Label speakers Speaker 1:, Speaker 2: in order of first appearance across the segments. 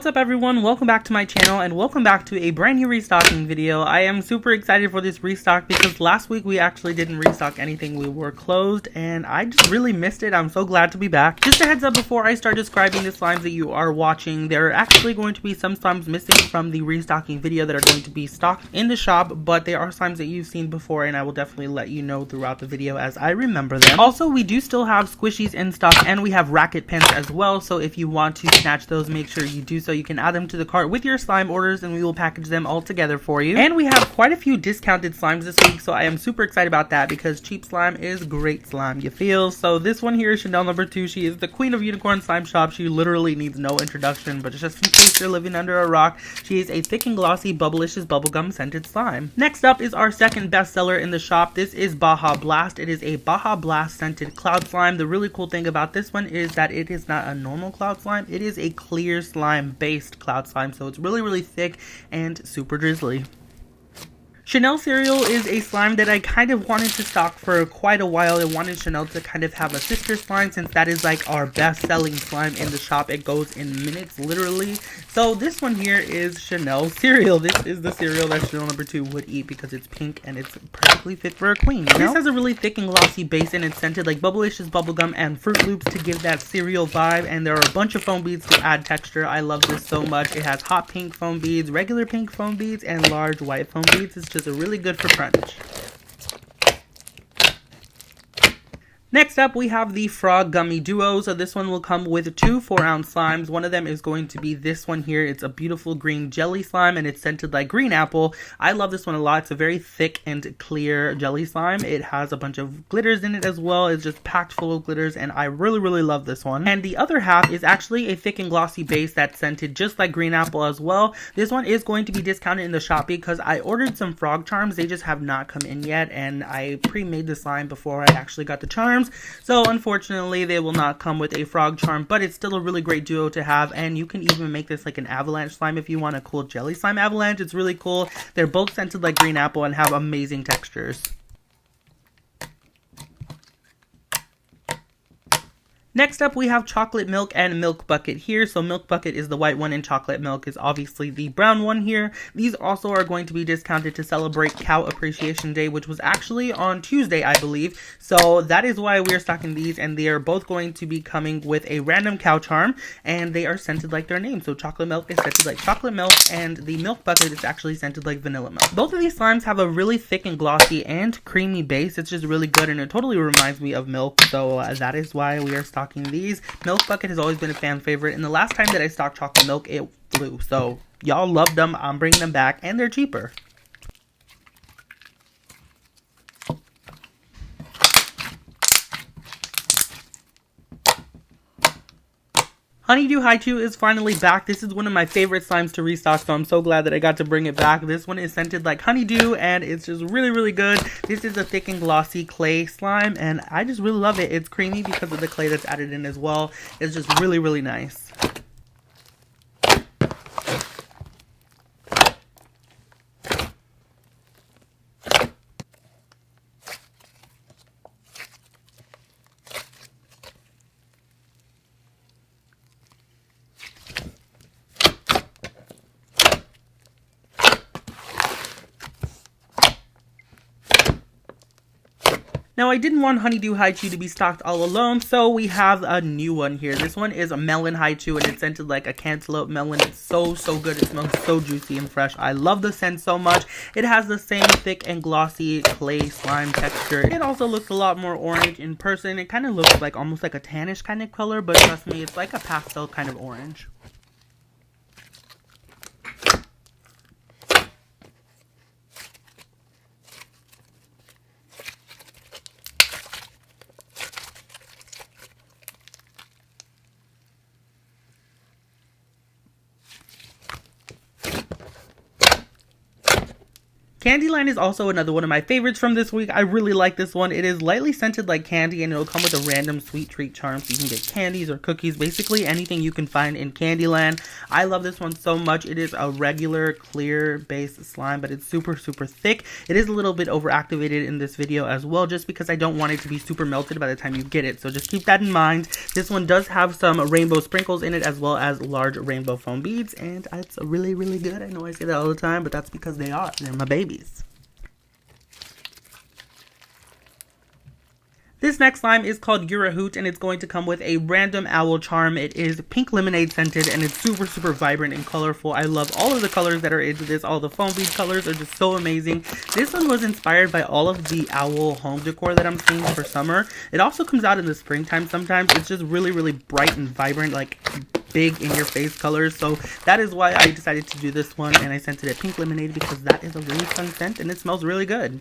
Speaker 1: What's up everyone, welcome back to my channel and welcome back to a brand new restocking video. I am super excited for this restock because last week we actually didn't restock anything. We were closed and I just really missed it. I'm so glad to be back. Just a heads up before I start describing the slimes that you are watching, there are actually going to be some slimes missing from the restocking video that are going to be stocked in the shop, but they are slimes that you've seen before and I will definitely let you know throughout the video as I remember them. Also, we do still have squishies in stock and we have racket pens as well, so if you want to snatch those, make sure you do so. You can add them to the cart with your slime orders and we will package them all together for you. And we have quite a few discounted slimes this week, so I am super excited about that because cheap slime is great slime, you feel? So this one here is Chanel number 2. She is the queen of unicorn slime shop. She literally needs no introduction, but just in case you're living under a rock, she is a thick and glossy bubblicious bubblegum scented slime. Next up is our second bestseller in the shop. This is Baja Blast. It is a Baja Blast scented cloud slime. The really cool thing about this one is that it is not a normal cloud slime. It is a clear slime based cloud slime, so it's really thick and super drizzly. Chanel cereal is a slime that I kind of wanted to stock for quite a while. I wanted Chanel to kind of have a sister slime since that is like our best selling slime in the shop. It goes in minutes, literally. So this one here is Chanel cereal. This is the cereal that Chanel number 2 would eat because it's pink and it's perfectly fit for a queen, you know? This has a really thick and glossy base and it's scented like bubblicious bubblegum and Fruit Loops to give that cereal vibe, and there are a bunch of foam beads to add texture. I love this so much. It has hot pink foam beads, regular pink foam beads, and large white foam beads. It's just really good for crunch. Next up, we have the Frog Gummy Duo. So this one will come with 2 4-ounce slimes. One of them is going to be this one here. It's a beautiful green jelly slime and it's scented like green apple. I love this one a lot. It's a very thick and clear jelly slime. It has a bunch of glitters in it as well. It's just packed full of glitters and I really love this one. And the other half is actually a thick and glossy base that's scented just like green apple as well. This one is going to be discounted in the shop because I ordered some frog charms. They just have not come in yet and I pre-made the slime before I actually got the charms. So unfortunately they will not come with a frog charm, but it's still a really great duo to have, and you can even make this like an avalanche slime if you want a cool jelly slime avalanche. It's really cool. They're both scented like green apple and have amazing textures. Next up, we have Chocolate Milk and Milk Bucket here. So Milk Bucket is the white one and Chocolate Milk is obviously the brown one here. These also are going to be discounted to celebrate Cow Appreciation Day, which was actually on Tuesday, I believe. So that is why we're stocking these, and they are both going to be coming with a random cow charm, and they are scented like their name. So Chocolate Milk is scented like chocolate milk, and the Milk Bucket is actually scented like vanilla milk. Both of these slimes have a really thick and glossy and creamy base. It's just really good, and it totally reminds me of milk. So that is why we are stocking these. Milk Bucket has always been a fan favorite, and the last time that I stocked chocolate milk, it flew. So y'all loved them. I'm bringing them back, and they're cheaper. Honeydew Haikyuu is finally back. This is one of my favorite slimes to restock, so I'm so glad that I got to bring it back. This one is scented like honeydew, and it's just really good. This is a thick and glossy clay slime, and I just really love it. It's creamy because of the clay that's added in as well. It's just really nice. Now, I didn't want Honeydew Haikyuu to be stocked all alone, so we have a new one here. This one is a melon Haikyuu, and it's scented like a cantaloupe melon. It's so good. It smells so juicy and fresh. I love the scent so much. It has the same thick and glossy clay slime texture. It also looks a lot more orange in person. It kind of looks like almost like a tannish kind of color, but trust me, it's like a pastel kind of orange. Candyland is also another one of my favorites from this week. I really like this one. It is lightly scented like candy, and it'll come with a random sweet treat charm, so you can get candies or cookies, basically anything you can find in Candyland. I love this one so much. It is a regular clear base slime, but it's super thick. It is a little bit overactivated in this video as well, just because I don't want it to be super melted by the time you get it, so just keep that in mind. This one does have some rainbow sprinkles in it, as well as large rainbow foam beads, and it's really good. I know I say that all the time, but that's because they're my babies. This next slime is called Hoot, and it's going to come with a random owl charm. It is pink lemonade scented, and it's super vibrant and colorful. I love all of the colors that are into this. All the foam bead colors are just so amazing. This one was inspired by all of the owl home decor that I'm seeing for summer. It also comes out in the springtime sometimes. It's just really bright and vibrant, like big in your face colors. So that is why I decided to do this one, and I scented it pink lemonade because that is a really fun scent and it smells really good.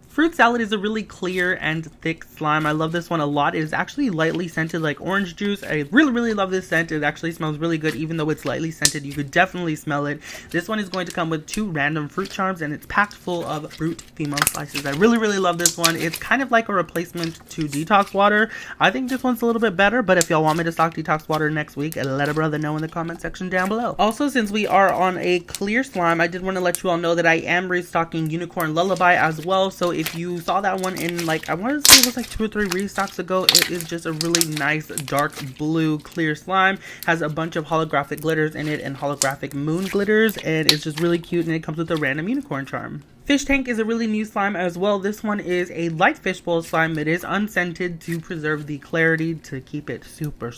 Speaker 1: Fruit salad is a really clear and thick slime. I love this one a lot. It is actually lightly scented like orange juice. I really love this scent. It actually smells really good even though it's lightly scented. You could definitely smell it. This one is going to come with 2 random fruit charms, and it's packed full of fruit female slices. I really love this one. It's kind of like a replacement to detox water. I think this one's a little bit better, but if y'all want me to stock detox water next week, let a brother know in the comment section down below. Also, since we are on a clear slime, I did want to let you all know that I am restocking Unicorn Lullaby as well. So if you saw that one in, like, I want to say it was like 2 or 3 restocks ago, it is just a really nice dark blue clear slime. Has a bunch of holographic glitters in it and holographic moon glitters, and it's just really cute, and it comes with a random unicorn charm. Fish Tank is a really new slime as well. This one is a light fishbowl slime. It is unscented to preserve the clarity, to keep it super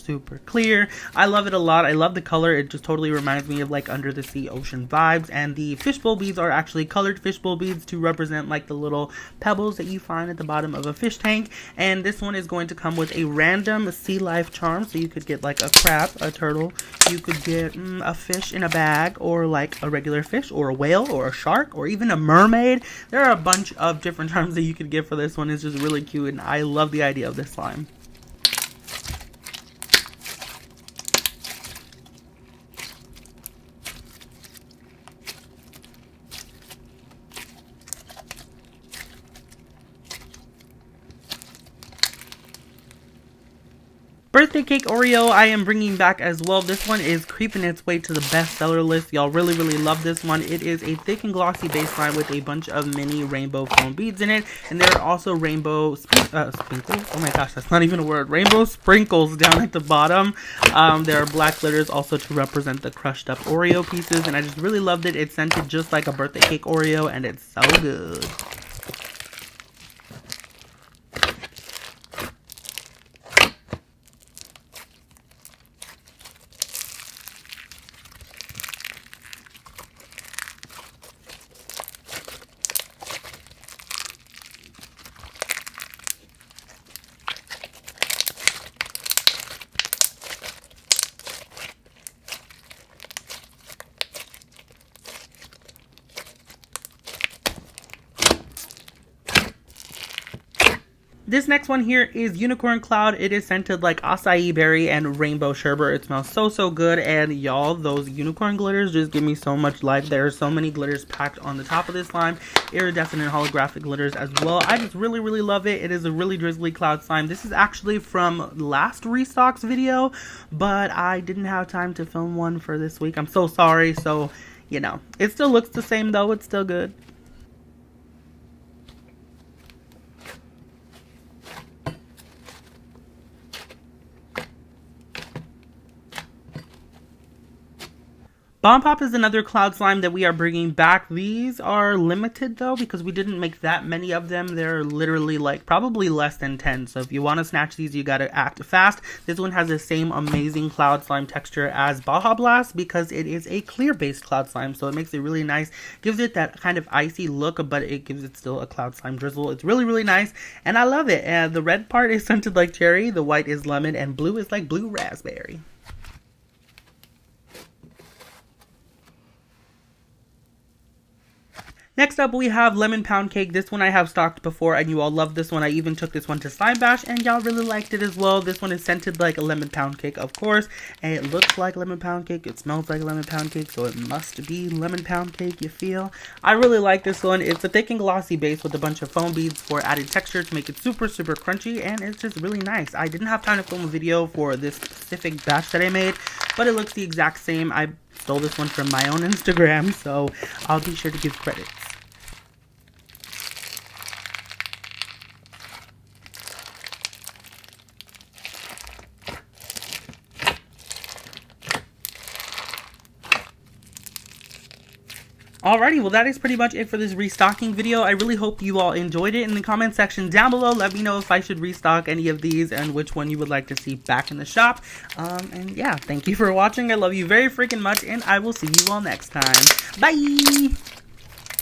Speaker 1: clear. I love it a lot. I love the color. It just totally reminds me of like under the sea ocean vibes. And the fishbowl beads are actually colored fishbowl beads to represent like the little pebbles that you find at the bottom of a fish tank. And this one is going to come with a random sea life charm. So you could get like a crab, a turtle. You could get a fish in a bag, or like a regular fish, or a whale, or a shark, or even a mermaid. There are a bunch of different charms that you could get for this one. It's just really cute, and I love the idea of this slime. Birthday Cake Oreo I am bringing back as well. This one is creeping its way to the bestseller list. Y'all really love this one. It is a thick and glossy baseline with a bunch of mini rainbow foam beads in it. And there are also rainbow sprinkles. Oh my gosh, that's not even a word. Rainbow sprinkles down at the bottom. There are black glitters also to represent the crushed up Oreo pieces. And I just really loved it. It's scented just like a birthday cake Oreo, and it's so good. This next one here is Unicorn Cloud. It is scented like acai berry and rainbow sherbet. It smells so good, and y'all, those unicorn glitters just give me so much life. There are so many glitters packed on the top of this slime. Iridescent and holographic glitters as well. I just really love it. It is a really drizzly cloud slime. This is actually from last Restock's video, but I didn't have time to film one for this week. I'm so sorry. So, you know, it still looks the same though. It's still good. Bomb Pop is another cloud slime that we are bringing back. These are limited though because we didn't make that many of them. They're literally like probably less than 10. So if you want to snatch these, you gotta act fast. This one has the same amazing cloud slime texture as Baja Blast because it is a clear based cloud slime. So it makes it really nice. Gives it that kind of icy look, but it gives it still a cloud slime drizzle. It's really, really nice. And I love it. And the red part is scented like cherry. The white is lemon and blue is like blue raspberry. Next up, we have Lemon Pound Cake. This one I have stocked before, and you all love this one. I even took this one to Slime Bash, and y'all really liked it as well. This one is scented like a lemon pound cake, of course, and it looks like lemon pound cake. It smells like lemon pound cake, so it must be lemon pound cake, you feel? I really like this one. It's a thick and glossy base with a bunch of foam beads for added texture to make it super, super crunchy, and it's just really nice. I didn't have time to film a video for this specific batch that I made, but it looks the exact same. I stole this one from my own Instagram, so I'll be sure to give credits. Alrighty, well that is pretty much it for this restocking video. I really hope you all enjoyed it. In the comment section down below, let me know if I should restock any of these and which one you would like to see back in the shop. And yeah, thank you for watching. I love you very freaking much, and I will see you all next time. Bye!